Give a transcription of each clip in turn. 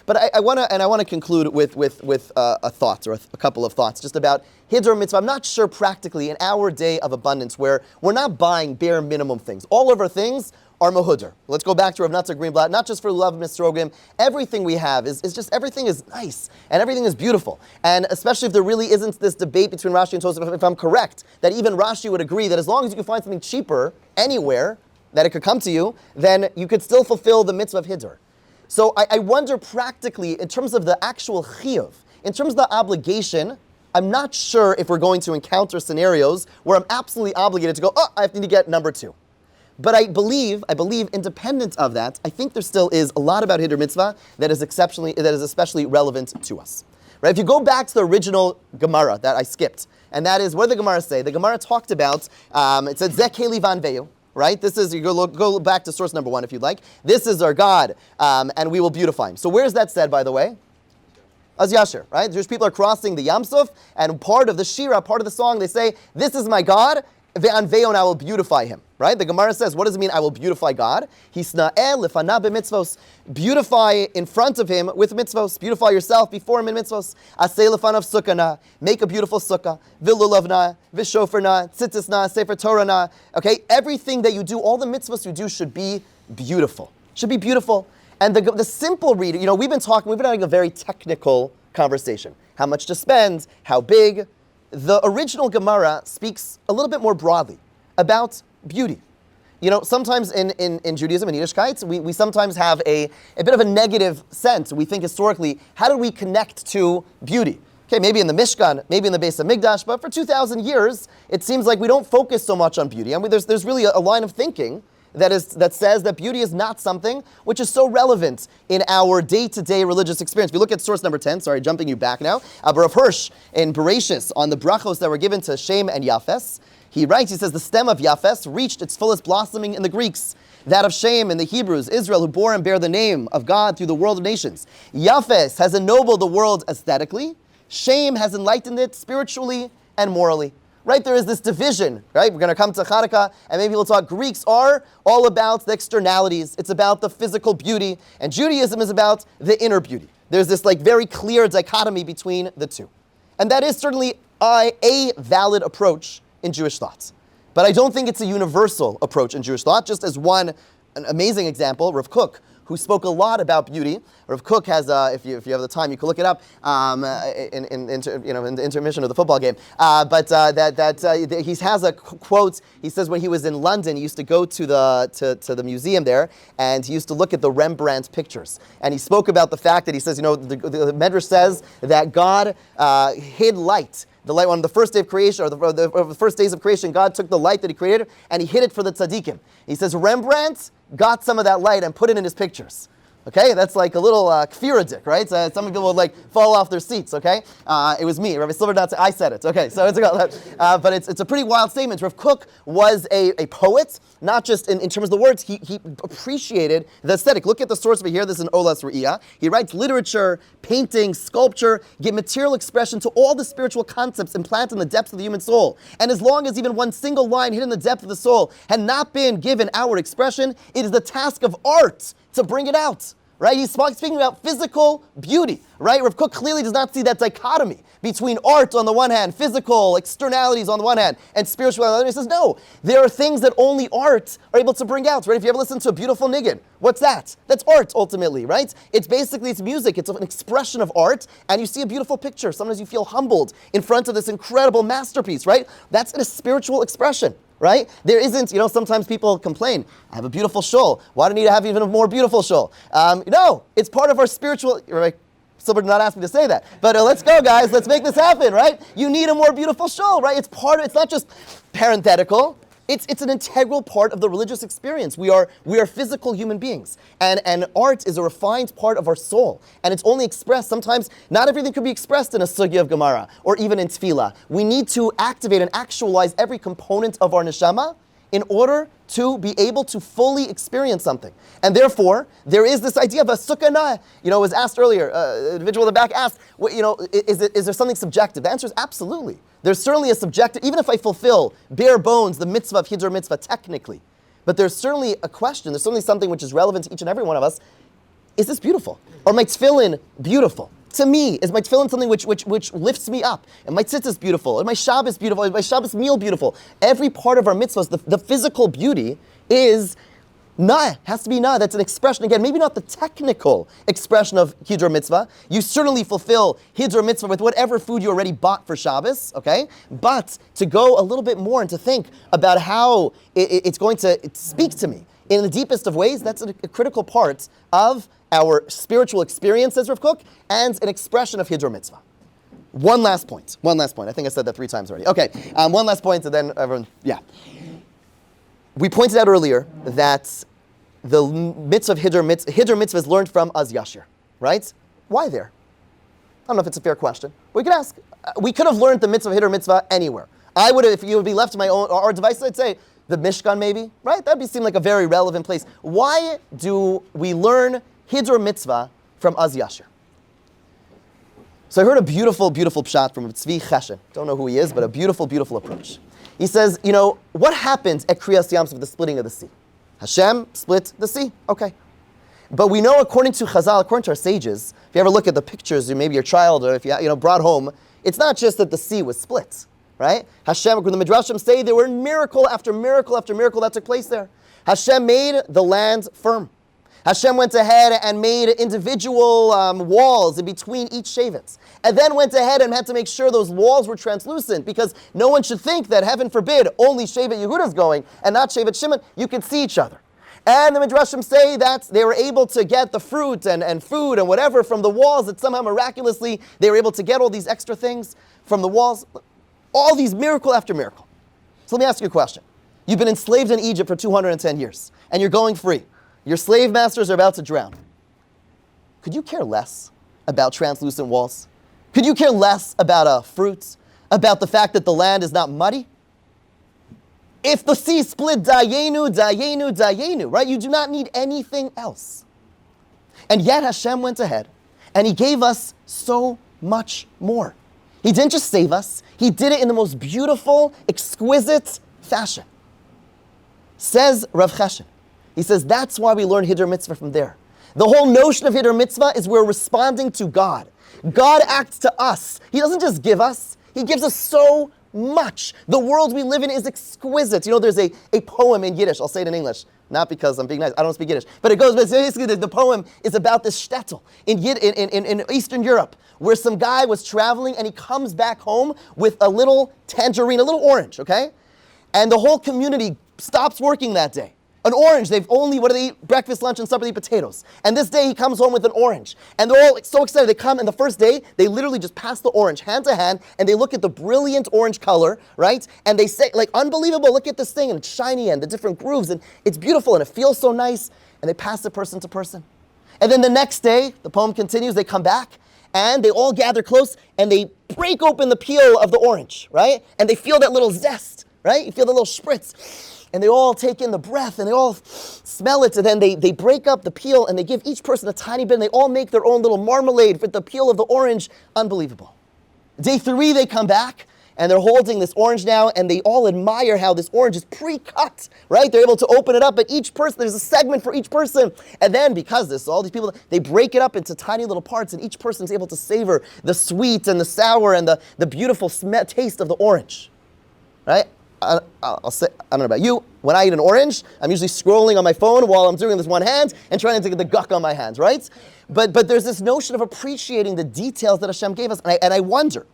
But I want to conclude with a thought, or a couple of thoughts, just about Hiddur Mitzvah. I'm not sure practically in our day of abundance where we're not buying bare minimum things. All of our things are Mahudr. Let's go back to Rav Natzar Greenblatt, not just for love of Mitzrogim. Everything we have is just, everything is nice, and everything is beautiful. And especially if there really isn't this debate between Rashi and Tosafot, if I'm correct, that even Rashi would agree that as long as you can find something cheaper anywhere, that it could come to you, then you could still fulfill the mitzvah of Hiddur. So I wonder practically, in terms of the actual chiyuv, in terms of the obligation, I'm not sure if we're going to encounter scenarios where I'm absolutely obligated to go, I have to get number 2. But I believe, independent of that, I think there still is a lot about Hiddur Mitzvah that is especially relevant to us. Right? If you go back to the original Gemara that I skipped, and that is, what did the Gemara say? The Gemara talked about, it said, Zeh Keli Vanveyu, right? This is, you go back to source number 1 if you'd like. This is our God, and we will beautify him. So where's that said, by the way? Az Yashir, right? Jewish people are crossing the Yam Suf, and part of the Shira, part of the song, they say, this is my God, ve'anveyo, and I will beautify him. Right? The Gemara says, what does it mean, I will beautify God? Hisna'eh lefanav b'mitzvos. Beautify in front of him with mitzvos. Beautify yourself before him in mitzvos. Aseh lefanav sukkana. Make a beautiful sukkah. V'lulavna, v'shofarna, tzitzisna, sefer Torahna. Okay? Everything that you do, all the mitzvos you do should be beautiful. Should be beautiful. And the simple reading, we've been having a very technical conversation. How much to spend, how big. The original Gemara speaks a little bit more broadly about beauty. Sometimes in Judaism and Yiddishkeit, we sometimes have a bit of a negative sense. We think historically, how do we connect to beauty? Okay, maybe in the Mishkan, maybe in the Beis HaMikdash, but for 2,000 years, it seems like we don't focus so much on beauty. I mean, there's really a line of thinking that says that beauty is not something which is so relevant in our day-to-day religious experience. If you look at source number 10, sorry, jumping you back now, Rav Hirsch in Bereshis on the brachos that were given to Shem and Yafes, he writes, he says, the stem of Yafes reached its fullest blossoming in the Greeks, that of Shem in the Hebrews, Israel, who bore and bear the name of God through the world of nations. Yafes has ennobled the world aesthetically, Shem has enlightened it spiritually and morally. Right, there is this division, right? We're going to come to Hanukkah, and maybe we'll talk. Greeks are all about the externalities. It's about the physical beauty, and Judaism is about the inner beauty. There's this very clear dichotomy between the two. And that is certainly a valid approach in Jewish thought. But I don't think it's a universal approach in Jewish thought. Just as an amazing example, Rav Kook, who spoke a lot about beauty. Rav Kook has, if you have the time, you can look it up in the intermission of the football game. He has a quote. He says when he was in London, he used to go to the museum there, and he used to look at the Rembrandt pictures. And he spoke about the fact that he says, the Medrash says that God hid light. The light on the first day of creation, or the first days of creation, God took the light that he created and he hid it for the tzaddikim. He says Rembrandt got some of that light and put it in his pictures. Okay, that's like a little kfiradik, right? So some people would fall off their seats. Okay, it was me, Rabbi Silver. I said it. Okay, so but it's a pretty wild statement. Rav Kook was a poet, not just in terms of the words. He appreciated the aesthetic. Look at the source over here. This is in Olas Re'iyah. He writes literature, painting, sculpture, give material expression to all the spiritual concepts implanted in the depths of the human soul. And as long as even one single line hidden in the depth of the soul had not been given outward expression, it is the task of art to bring it out. Right? He's speaking about physical beauty. Right? Rav Kook clearly does not see that dichotomy between art on the one hand, physical externalities on the one hand, and spirituality on the other. He says, no, there are things that only art are able to bring out. Right? If you ever listen to a beautiful niggin, what's that? That's art, ultimately, right? It's music. It's an expression of art, and you see a beautiful picture. Sometimes you feel humbled in front of this incredible masterpiece, right? That's a spiritual expression. Right? There isn't, sometimes people complain, I have a beautiful shul. Why do I need to have even a more beautiful shul? No, it's part of our spiritual, right? Silver did not ask me to say that. But let's go, guys. Let's make this happen, right? You need a more beautiful shul, right? It's not just parenthetical. It's an integral part of the religious experience. We are physical human beings. And art is a refined part of our soul. And it's only expressed, sometimes not everything could be expressed in a sugya of Gemara or even in tefillah. We need to activate and actualize every component of our neshama in order to be able to fully experience something. And therefore, there is this idea of a sukkah. It was asked earlier, an individual in the back asked, is there something subjective? The answer is absolutely. There's certainly a subjective, even if I fulfill bare bones the mitzvah of Hiddur Mitzvah technically, but there's certainly a question, there's certainly something which is relevant to each and every one of us. is this beautiful? Or my tefillin beautiful? To me, is my tefillin something which lifts me up? And my tzitzis beautiful? And my Shabbos beautiful? Is my Shabbos meal beautiful? Every part of our mitzvahs, the physical beauty is has to be na. That's an expression, again, maybe not the technical expression of Hiddur Mitzvah. You certainly fulfill Hiddur Mitzvah with whatever food you already bought for Shabbos, okay? But to go a little bit more and to think about how it's going to speak to me in the deepest of ways, that's a critical part of our spiritual experience, says Rav Kook, and an expression of Hiddur Mitzvah. One last point. I think I said that 3 times already. Okay, one last point, and then everyone, yeah. We pointed out earlier that the mitzvah of Hiddur Mitzvah is learned from Az Yashir, right? Why there? I don't know if it's a fair question. We could ask. We could have learned the mitzvah of Hiddur Mitzvah anywhere. I would have, if you would be left to our devices, I'd say the Mishkan maybe, right? That would seem like a very relevant place. Why do we learn Hiddur Mitzvah from Az Yashir? So I heard a beautiful, beautiful pshat from Tzvi Cheshen. Don't know who he is, but a beautiful, beautiful approach. He says, what happened at Kriyas Yam Suf, the splitting of the sea? Hashem split the sea, okay. But we know, according to Chazal, according to our sages, if you ever look at the pictures, or maybe your child, or if you brought home, it's not just that the sea was split, right? Hashem, when the Midrashim say, there were miracle after miracle after miracle that took place there. Hashem made the land firm. Hashem went ahead and made individual walls in between each Shevet. And then went ahead and had to make sure those walls were translucent, because no one should think that, heaven forbid, only Shevet Yehuda is going and not Shevet Shimon. You can see each other. And the Midrashim say that they were able to get the fruit and food and whatever from the walls, that somehow miraculously they were able to get all these extra things from the walls. All these miracle after miracle. So let me ask you a question. You've been enslaved in Egypt for 210 years, and you're going free. Your slave masters are about to drown. Could you care less about translucent walls? Could you care less about fruits? About the fact that the land is not muddy? If the sea split, dayenu, dayenu, dayenu, right? You do not need anything else. And yet Hashem went ahead and He gave us so much more. He didn't just save us. He did it in the most beautiful, exquisite fashion. Says Rav Cheshen. He says that's why we learn Hiddur Mitzvah from there. The whole notion of Hiddur Mitzvah is we're responding to God. God acts to us. He doesn't just give us. He gives us so much. The world we live in is exquisite. There's a poem in Yiddish. I'll say it in English. Not because I'm being nice. I don't speak Yiddish. But it goes, basically the poem is about this shtetl in Eastern Europe, where some guy was traveling and he comes back home with a little tangerine, a little orange, okay? And the whole community stops working that day. An orange, what do they eat? Breakfast, lunch, and supper, they eat potatoes. And this day he comes home with an orange. And they're all so excited. They come, and the first day, they literally just pass the orange hand to hand, and they look at the brilliant orange color, right? And they say, unbelievable, look at this thing, and it's shiny, and the different grooves, and it's beautiful, and it feels so nice. And they pass it person to person. And then the next day, the poem continues, they come back, and they all gather close, and they break open the peel of the orange, right? And they feel that little zest, right? You feel the little spritz. And they all take in the breath, and they all smell it, and then they break up the peel, and they give each person a tiny bit, and they all make their own little marmalade with the peel of the orange. Unbelievable. Day 3, they come back, and they're holding this orange now, and they all admire how this orange is pre-cut, right? They're able to open it up, but each person, there's a segment for each person. And then, because this, all these people, they break it up into tiny little parts, and each person's able to savor the sweet and the sour and the beautiful taste of the orange, right? I'll say, I don't know about you, when I eat an orange, I'm usually scrolling on my phone while I'm doing this one hand and trying to get the guck on my hands, right? But there's this notion of appreciating the details that Hashem gave us. And I wonder,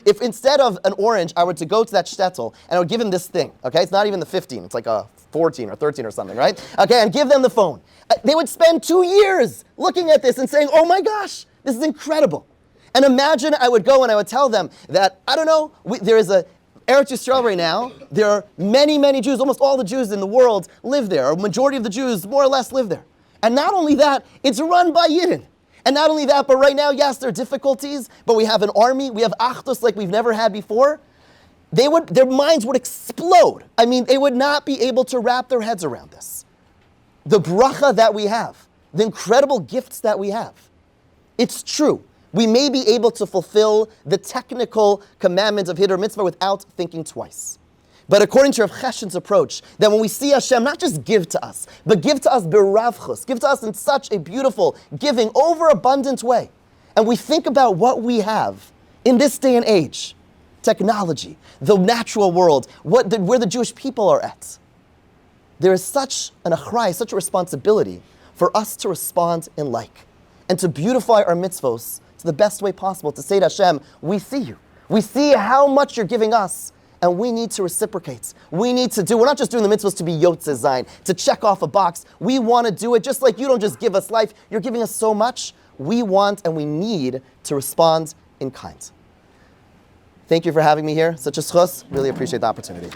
if instead of an orange, I were to go to that shtetl and I would give him this thing, okay? It's not even the 15, it's like a 14 or 13 or something, right? Okay, and give them the phone. They would spend 2 years looking at this and saying, oh my gosh, this is incredible. And imagine I would go and I would tell them that, I don't know, there is a Eretz Yisrael right now, there are many, many Jews, almost all the Jews in the world live there. A majority of the Jews, more or less, live there. And not only that, it's run by Yidden. And not only that, but right now, yes, there are difficulties, but we have an army, we have Achdus like we've never had before. Their minds would explode. I mean, they would not be able to wrap their heads around this. The bracha that we have, the incredible gifts that we have. It's true. We may be able to fulfill the technical commandments of Hiddur Mitzvah without thinking twice. But according to Rav Cheshen's approach, that when we see Hashem, not just give to us, but give to us beravchus, give to us in such a beautiful, giving, overabundant way. And we think about what we have in this day and age, technology, the natural world, where the Jewish people are at. There is such an achrei, such a responsibility for us to respond in like, and to beautify our mitzvos to the best way possible, to say to Hashem, we see you. We see how much you're giving us, and we need to reciprocate. We need to we're not just doing the mitzvahs to be yotzei zayin, to check off a box. We want to do it just like you don't just give us life, you're giving us so much. We want and we need to respond in kind. Thank you for having me here. Such a schus. Really appreciate the opportunity.